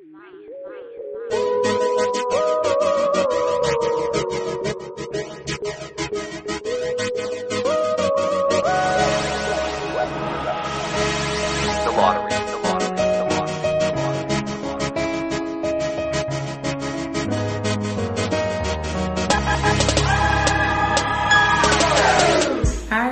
Hi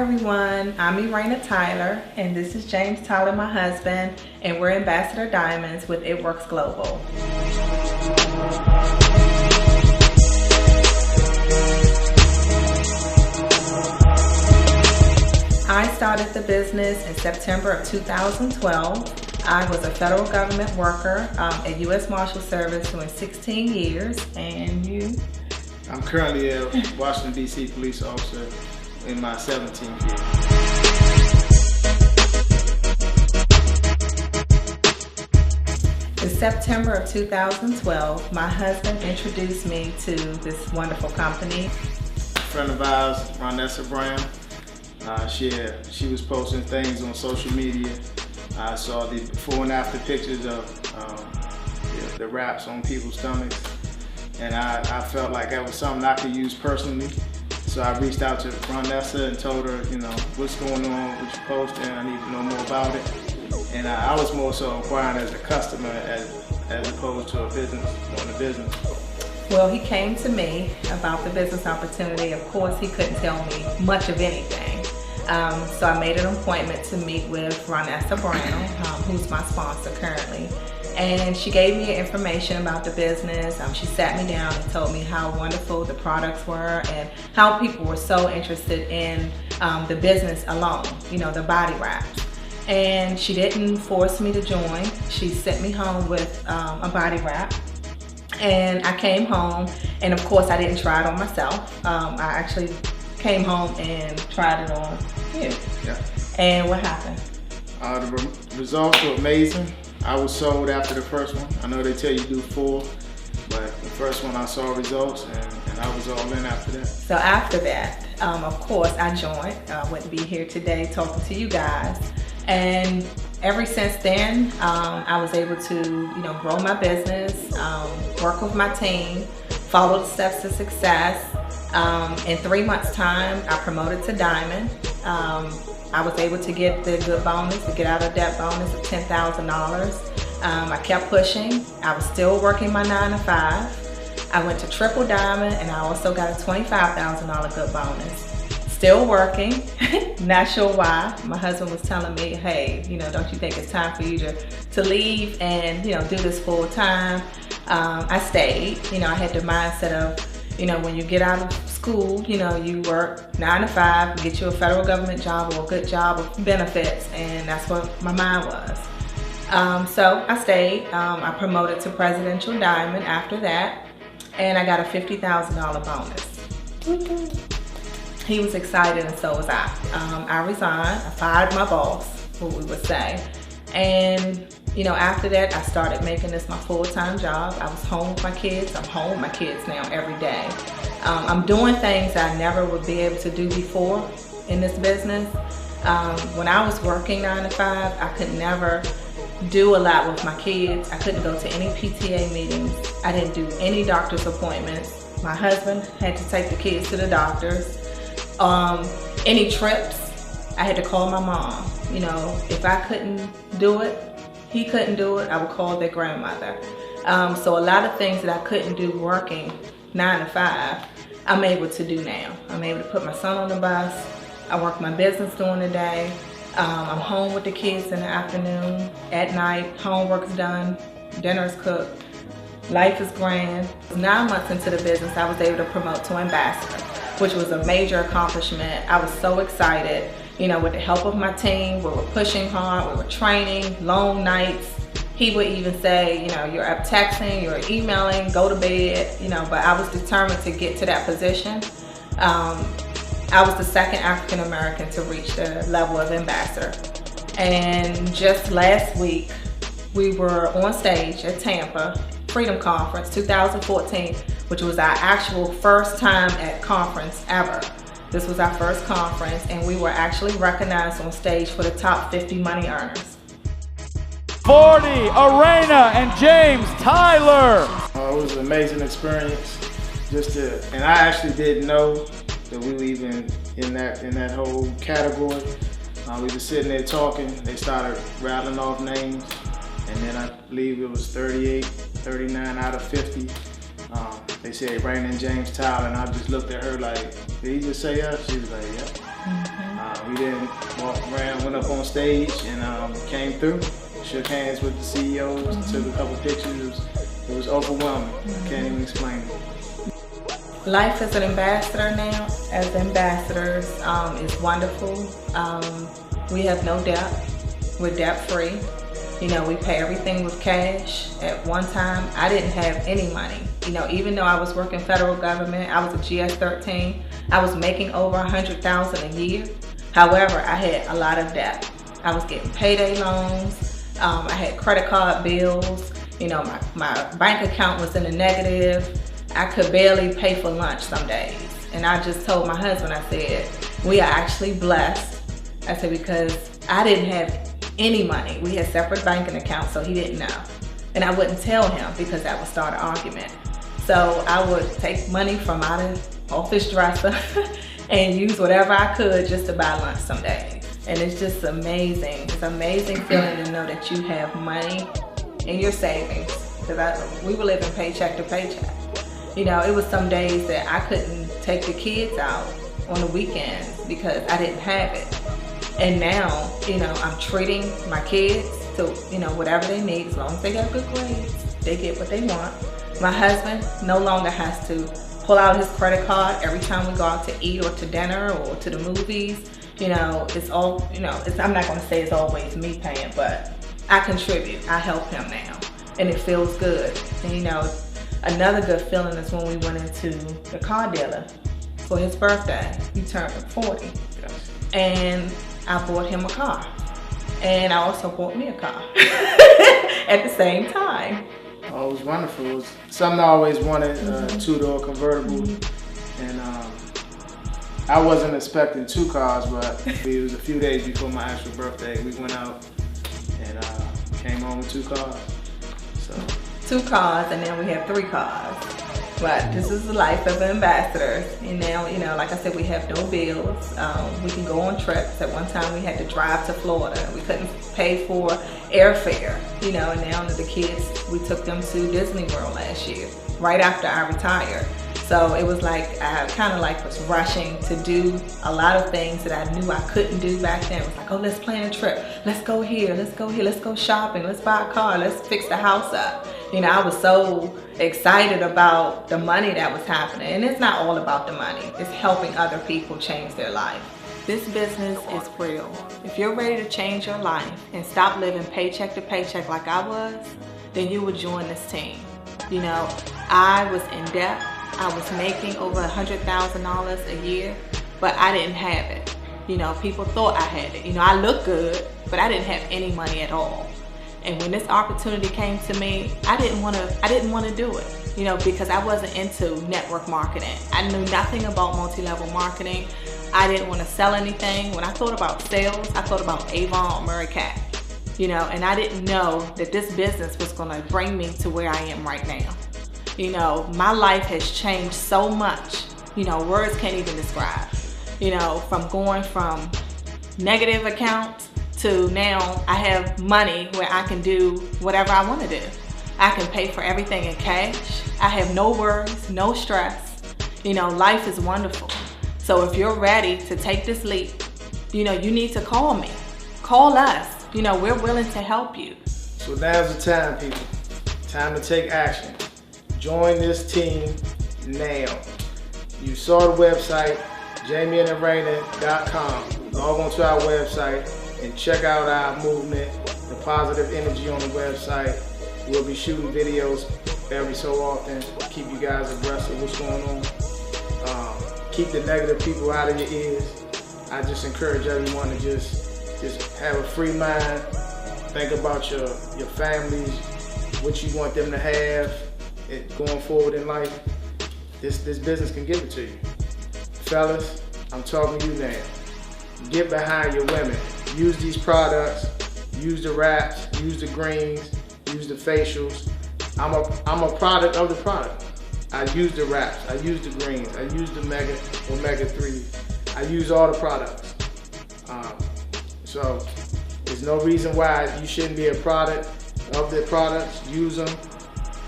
everyone, I'm Erana Tyler, and this is James Tyler, my husband, and we're Ambassador Diamonds with It Works Global. I started the business in September of 2012. I was a federal government worker at U.S. Marshal Service doing 16 years, and you? I'm currently a Washington, D.C. police officer in my 17th year. In September of 2012, my husband introduced me to this wonderful company. A friend of ours, Ronessa Brown, she was posting things on social media. I saw the before and after pictures of the wraps on people's stomachs, and I felt like that was something I could use personally. So I reached out to Ronessa and told her, what's going on, what you posting, I need to know more about it. And I was more so inquiring as a customer as opposed to a business. Well, he came to me about the business opportunity. Of course, he couldn't tell me much of anything. So I made an appointment to meet with Ronessa Brown, who's my sponsor currently. And she gave me information about the business. She sat me down and told me how wonderful the products were and how people were so interested in the business alone, the body wraps. And she didn't force me to join. She sent me home with a body wrap. And I came home, and of course I didn't try it on myself. I actually came home and tried it on you. Yeah. And what happened? The results were amazing. I was sold after the first one. I know they tell you do 4, but the first one I saw results, and I was all in after that. So after that, of course, I joined. I wouldn't be here today talking to you guys. And ever since then, I was able to, grow my business, work with my team, follow the steps to success. In 3 months' time, I promoted to Diamond. I was able to get the good bonus, the get out of debt bonus of $10,000. I kept pushing. I was still working my 9 to 5. I went to Triple Diamond, and I also got a $25,000 good bonus. Still working, not sure why. My husband was telling me, hey, don't you think it's time for you to leave and, do this full time? I stayed. I had the mindset of, when you get out of school, you work 9 to 5, get you a federal government job or a good job with benefits, and that's what my mind was. So I stayed. I promoted to Presidential Diamond after that, and I got a $50,000 bonus. He was excited, and so was I. I resigned. I fired my boss, what we would say, and after that, I started making this my full-time job. I was home with my kids. I'm home with my kids now every day. I'm doing things I never would be able to do before in this business. When I was working 9 to 5, I could never do a lot with my kids. I couldn't go to any PTA meetings. I didn't do any doctor's appointments. My husband had to take the kids to the doctors. Any trips, I had to call my mom. If I couldn't do it, he couldn't do it, I would call their grandmother. So a lot of things that I couldn't do working 9 to 5, I'm able to do now. I'm able to put my son on the bus. I work my business during the day. I'm home with the kids in the afternoon. At night, homework's done, dinner's cooked. Life is grand. 9 months into the business, I was able to promote to ambassador, which was a major accomplishment. I was so excited. With the help of my team, we were pushing hard, we were training, long nights. He would even say, you're up texting, you're emailing, go to bed, but I was determined to get to that position. I was the second African American to reach the level of ambassador. And just last week, we were on stage at Tampa Freedom Conference 2014, which was our actual first time at conference ever. This was our first conference, and we were actually recognized on stage for the top 50 money earners. 40, Erana and James Tyler. It was an amazing experience. And I actually didn't know that we were even in that whole category. We were sitting there talking. They started rattling off names, and then I believe it was 38, 39 out of 50. They said Erana and James Tyler, and I just looked at her like, did he just say us? She was like, yeah. We then walked around, went up on stage, and came through. Shook hands with the CEOs, took a couple pictures. It was overwhelming. I can't even explain it. Life as an ambassador now, as ambassadors, is wonderful. We have no debt. We're debt free. You know, we pay everything with cash. At one time, I didn't have any money. You know, even though I was working federal government, I was a GS-13. I was making over $100,000 a year. However, I had a lot of debt. I was getting payday loans. I had credit card bills. You know, my bank account was in the negative. I could barely pay for lunch some days. And I just told my husband, I said, we are actually blessed. I said, because I didn't have any money. We had separate banking accounts, so he didn't know. And I wouldn't tell him because that would start an argument. So I would take money from out of office dresser and use whatever I could just to buy lunch some days. And it's just amazing. It's an amazing feeling to know that you have money in your savings. Because we were living paycheck to paycheck. You know, it was some days that I couldn't take the kids out on the weekends because I didn't have it. And now, you know, I'm treating my kids to, you know, whatever they need. As long as they got good grades, they get what they want. My husband no longer has to pull out his credit card every time we go out to eat or to dinner or to the movies. You know, it's all, you know, I'm not going to say it's always me paying, but I contribute. I help him now, and it feels good. And, you know, another good feeling is when we went into the car dealer for his birthday. He turned 40, Yes. and I bought him a car, and I also bought me a car at the same time. Oh, it was wonderful. It was something I always wanted, two-door convertible, and I wasn't expecting 2 cars, but it was a few days before my actual birthday. We went out and came home with 2 cars. So 2 cars, and then we have 3 cars. But this is the life of ambassadors. And now, you know, like I said, we have no bills. We can go on trips. At one time, we had to drive to Florida. We couldn't pay for airfare, you know, and now the kids, we took them to Disney World last year, right after I retired. So it was like, I kind of like was rushing to do a lot of things that I knew I couldn't do back then. It was like, oh, let's plan a trip. Let's go here, let's go here, let's go shopping, let's buy a car, let's fix the house up. You know, I was so excited about the money that was happening. And it's not all about the money. It's helping other people change their life. This business is real. If you're ready to change your life and stop living paycheck to paycheck like I was, then you would join this team. You know, I was in debt. I was making over $100,000 a year, but I didn't have it. You know, people thought I had it. You know, I looked good, but I didn't have any money at all. And when this opportunity came to me, I didn't want to do it, you know, because I wasn't into network marketing. I knew nothing about multi-level marketing. I didn't want to sell anything. When I thought about sales, I thought about Avon or Murray Cat, you know, and I didn't know that this business was going to bring me to where I am right now. You know, my life has changed so much, you know, words can't even describe. You know, from going from negative accounts to now I have money where I can do whatever I want to do. I can pay for everything in cash. I have no worries, no stress. You know, life is wonderful. So if you're ready to take this leap, you know, you need to call me. Call us. You know, we're willing to help you. So now's the time, people. Time to take action. Join this team now. You saw the website, jamieanderana.com. Log on to our website and check out our movement, the positive energy on the website. We'll be shooting videos every so often, keep you guys abreast of what's going on. Keep the negative people out of your ears. I just encourage everyone to just have a free mind. Think about your families, what you want them to have going forward in life. This business can give it to you. Fellas, I'm talking to you now. Get behind your women. Use these products. use the wraps, use the greens, use the facials. I'm a product of the product. I use the wraps, I use the greens, I use the omega-3. I use all the products. So there's no reason why you shouldn't be a product of the products, use them,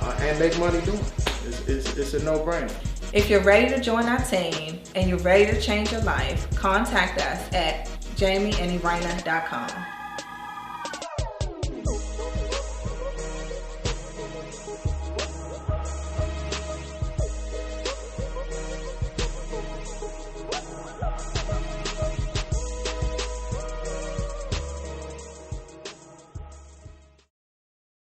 and make money doing it. It's a no-brainer. If you're ready to join our team and you're ready to change your life, contact us at jamieanderana.com.